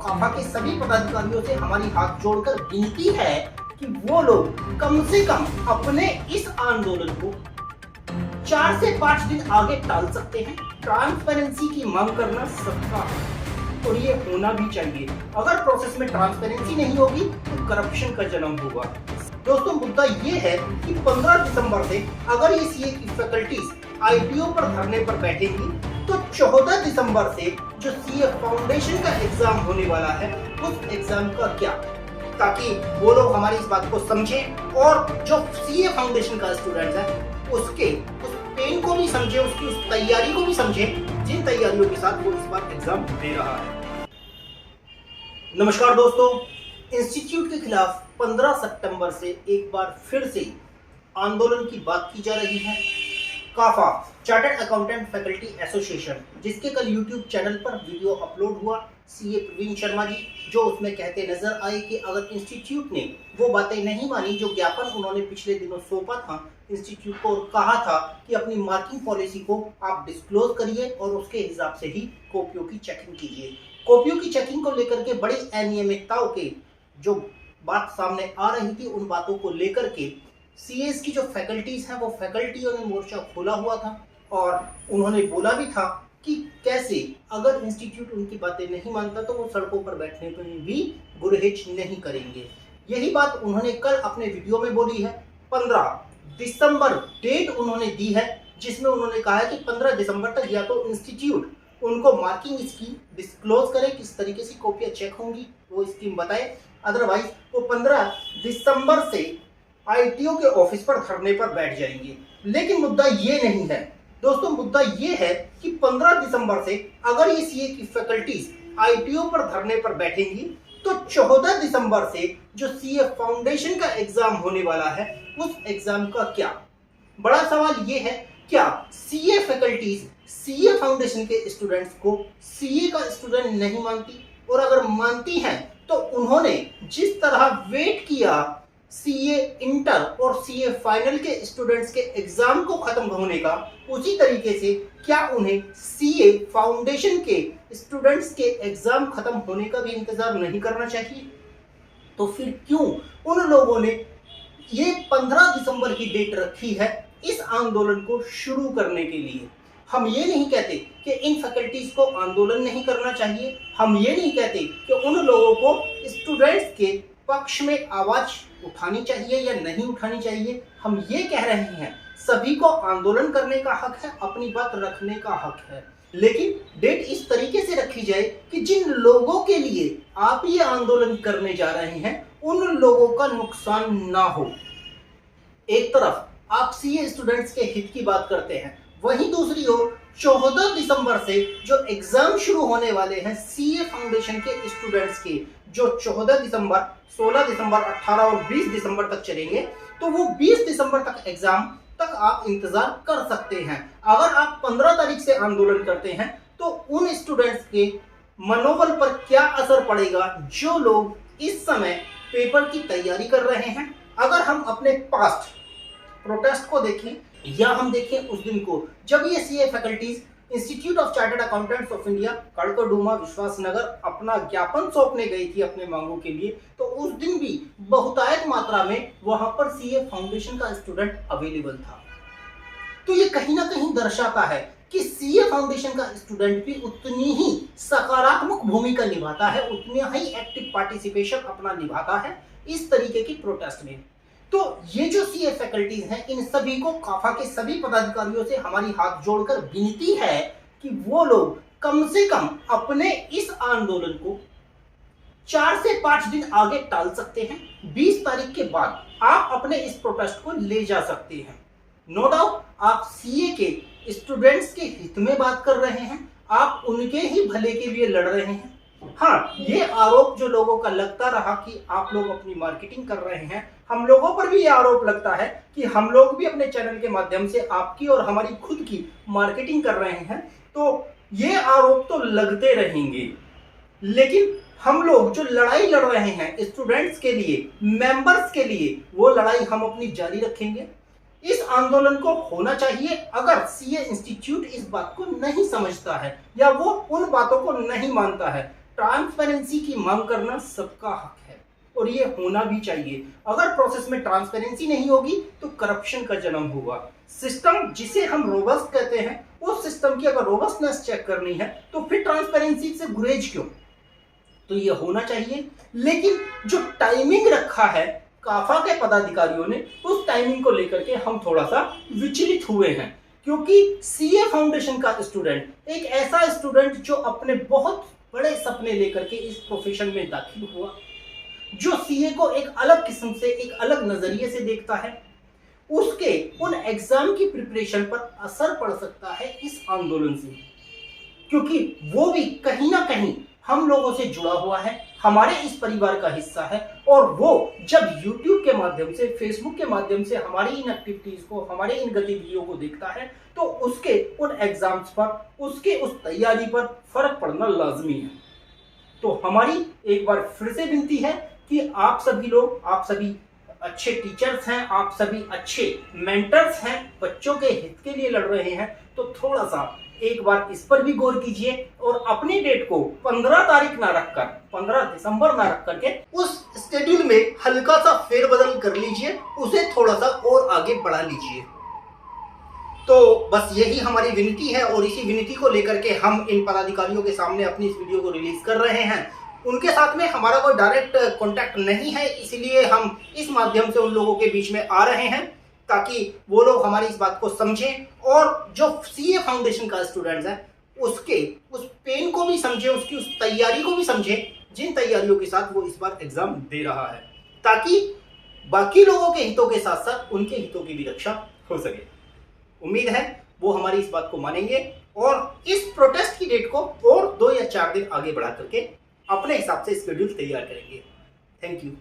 काफा के सभी पदाधिकारियों से हमारी हाथ जोड़कर विनती है कि वो लोग कम से कम अपने इस आंदोलन को 4 से 5 दिन आगे टाल सकते हैं। ट्रांसपेरेंसी की मांग करना सबका है और ये होना भी चाहिए। अगर प्रोसेस में ट्रांसपेरेंसी नहीं होगी तो करप्शन का जन्म होगा। दोस्तों, मुद्दा ये है कि 15 दिसंबर से अगर ये सीए की फैकल्टीज आईटीओ पर धरने पर बैठेंगी तो 14 दिसंबर से जो सीए फाउंडेशन का एग्जाम होने वाला है उस एग्जाम का क्या, ताकि वो लोग हमारी इस बात को समझें और जो सीए फाउंडेशन का स्टूडेंट है उसके उस पेन को भी समझे, उसकी उस तैयारी को भी समझे जिन तैयारियों के साथ वो इस बार एग्जाम दे रहा है। नमस्कार दोस्तों, इंस्टीट्यूट के खिलाफ 15 सितंबर से एक बार फिर से आंदोलन की बात की जा रही है। Kafa chartered accountant faculty association, जिसके कल यूट्यूब चैनल पर वीडियो अपलोड हुआ, सीए प्रवीण शर्मा जी जो उसमें कहते नजर आए कि अगर इंस्टीट्यूट ने वो बातें नहीं मानी जो ज्ञापन उन्होंने पिछले दिनों सौंपा था इंस्टीट्यूट को और कहा था कि अपनी मार्किंग पॉलिसी को आप डिस्क्लोज करिए और उसके हिसाब से ही कॉपियों की चेकिंग कीजिए। कॉपियों की चेकिंग को लेकर के बड़ी अनियमितताओं के जो बात सामने आ रही थी उन बातों को लेकर के सीएस की जो फैकल्टीज हैं वो फैकल्टियों ने मोर्चा खोला हुआ था और उन्होंने बोला भी था कि कैसे अगर इंस्टीट्यूट उनकी बातें नहीं मानता तो वो सड़कों पर बैठने पर भी गुरेज नहीं करेंगे। यही बात उन्होंने कल अपने वीडियो में बोली है। 15 दिसंबर डेट उन्होंने दी है जिसमें उन्होंने कहा है कि 15 दिसंबर तक या तो इंस्टीट्यूट उनको मार्किंग स्कीम डिस्क्लोज करे, किस तरीके से कॉपियां चेक होंगी वो स्कीम बताए, अदरवाइज वो 15 दिसंबर से आईटीओ के ऑफिस पर धरने पर बैठ जाएंगे। लेकिन मुद्दा ये नहीं है दोस्तों, मुद्दा ये है कि 15 दिसंबर से अगर ये सीए की फैकल्टीज आईटीओ पर धरने पर बैठेंगी तो 14 दिसंबर से जो सीए फाउंडेशन का एग्जाम होने वाला है उस एग्जाम का क्या। बड़ा सवाल ये है, क्या सीए फैकल्टीज सीए फाउंडेशन के स्टूडेंट्स को सीए का स्टूडेंट नहीं मानती, और अगर मानती हैं तो उन्होंने जिस तरह वेट किया सीए इंटर और सीए फाइनल के स्टूडेंट्स के एग्जाम को खत्म होने का, उसी तरीके से क्या उन्हें सीए फाउंडेशन के स्टूडेंट्स के एग्जाम खत्म होने का भी इंतजार नहीं करना चाहिए? तो फिर क्यों उन लोगों ने ये 15 दिसंबर की डेट रखी है इस आंदोलन को शुरू करने के लिए? हम ये नहीं कहते कि इन फैकल्टीज को आंदोलन नहीं करना चाहिए, हम ये नहीं कहते कि उन लोगों को स्टूडेंट्स के पक्ष में आवाज उठानी चाहिए या नहीं उठानी चाहिए। हम ये कह रहे हैं सभी को आंदोलन करने का हक है, अपनी बात रखने का हक है, लेकिन डेट इस तरीके से रखी जाए कि जिन लोगों के लिए आप ये आंदोलन करने जा रहे हैं उन लोगों का नुकसान ना हो। एक तरफ आप सीए स्टूडेंट्स के हित की बात करते हैं, वहीं दूसरी ओर 14 दिसंबर से जो एग्जाम शुरू होने वाले हैं सीए फाउंडेशन के स्टूडेंट्स के, जो 14 दिसंबर, 16 दिसंबर, 18 और 20 दिसंबर तक चलेंगे, तो वो 20 दिसंबर तक एग्जाम तक आप इंतजार कर सकते हैं। अगर आप 15 तारीख से आंदोलन करते हैं तो उन स्टूडेंट्स के मनोबल पर क्या असर पड़ेगा जो लोग इस समय पेपर की तैयारी कर रहे हैं। अगर हम अपने पास्ट प्रोटेस्ट को देखें या हम देखें उस दिन को जब ये CA faculties institute of chartered accountants of India Karkardooma Vishwas Nagar अपना ज्ञापन सौंपने गई थी अपने मांगों के लिए, तो उस दिन भी बहुतायत मात्रा में वहां पर सीए फाउंडेशन का स्टूडेंट अवेलेबल था। तो ये कहीं ना कहीं दर्शाता है कि सीए फाउंडेशन का स्टूडेंट भी उतनी ही सकारात्मक भूमिका निभाता है, उतनी ही एक्टिव पार्टिसिपेशन अपना निभाता है इस तरीके की प्रोटेस्ट में। तो ये जो सीए फैकल्टीज हैं इन सभी को काफा के सभी पदाधिकारियों से हमारी हाथ जोड़कर विनती है कि वो लोग कम से कम अपने इस आंदोलन को 4 से 5 दिन आगे टाल सकते हैं। 20 तारीख के बाद आप अपने इस प्रोटेस्ट को ले जा सकते हैं। नो डाउट आप सीए के स्टूडेंट्स के हित में बात कर रहे हैं, आप उनके ही भले के लिए लड़ रहे हैं। हाँ, ये आरोप जो लोगों का लगता रहा कि आप लोग अपनी मार्केटिंग कर रहे हैं, हम लोगों पर भी ये आरोप लगता है कि हम लोग भी अपने चैनल के माध्यम से आपकी और हमारी खुद की मार्केटिंग कर रहे हैं। तो ये आरोप तो लगते रहेंगे, लेकिन हम लोग जो लड़ाई लड़ रहे हैं स्टूडेंट्स के लिए, मेंबर्स के लिए, वो लड़ाई हम अपनी जारी रखेंगे। इस आंदोलन को होना चाहिए। अगर सीए इंस्टीट्यूट इस बात को नहीं समझता है या वो उन बातों को नहीं मानता है ट्रांसपेरेंसी की मांग करना सबका हक है और ये होना भी चाहिए। अगर प्रोसेस में ट्रांसपेरेंसी नहीं होगी तो करप्शन का जन्म होगा। सिस्टम जिसे हम रोबस्ट कहते हैं, उस सिस्टम की अगर रोबस्टनेस चेक करनी है तो फिर ट्रांसपेरेंसी से गुरेज क्यों? तो ये होना चाहिए। लेकिन जो टाइमिंग रखा है काफा के पदाधिकारियों ने, उस टाइमिंग को लेकर के हम थोड़ा सा विचलित हुए हैं, क्योंकि सीए फाउंडेशन का स्टूडेंट एक ऐसा स्टूडेंट जो अपने बहुत बड़े सपने लेकर के इस प्रोफेशन में दाखिल हुआ, जो सीए को एक अलग किस्म से, एक अलग नजरिए से देखता है, उसके उन एग्जाम की प्रिपरेशन पर असर पड़ सकता है इस आंदोलन से, क्योंकि वो भी कहीं ना कहीं हम लोगों से जुड़ा हुआ है, हमारे इस परिवार का हिस्सा है। और वो जब YouTube के माध्यम से, Facebook के माध्यम से हमारी इन एक्टिविटीज को, हमारे इन गतिविधियों को देखता है, तो उसके उन एग्जाम्स पर, उसके उस तैयारी पर फर्क पड़ना लाजमी है। तो हमारी एक बार फिर से विनती है कि आप सभी लोग, आप सभी अच्छे टीचर्स हैं, आप सभी अच्छे मेंटर्स हैं, बच्चों के हित के लिए लड़ रहे हैं, तो थोड़ा सा एक बार इस पर भी गौर कीजिए और अपनी डेट को 15 तारीख ना रखकर, 15 दिसंबर ना रख करके उस शेड्यूल में हल्का सा फेरबदल कर लीजिए, उसे थोड़ा सा और आगे बढ़ा लीजिए। तो बस यही हमारी विनती है और इसी विनती को लेकर के हम इन पदाधिकारियों के सामने अपनी इस वीडियो को रिलीज कर रहे हैं। उनके साथ में हमारा कोई डायरेक्ट कांटेक्ट नहीं है, इसलिए हम इस माध्यम से उन लोगों के बीच में आ रहे हैं ताकि वो लोग हमारी इस बात को समझें और जो सीए फाउंडेशन का स्टूडेंट्स है उसके उस पेन को भी समझें, उसकी उस तैयारी को भी समझें, जिन तैयारियों के साथ वो इस बार एग्जाम दे रहा है, ताकि बाकी लोगों के हितों के साथ साथ उनके हितों की भी रक्षा हो सके। उम्मीद है वो हमारी इस बात को मानेंगे और इस प्रोटेस्ट की डेट को और 2 या 4 दिन आगे बढ़ा करके अपने हिसाब से शेड्यूल तैयार करेंगे। Thank you.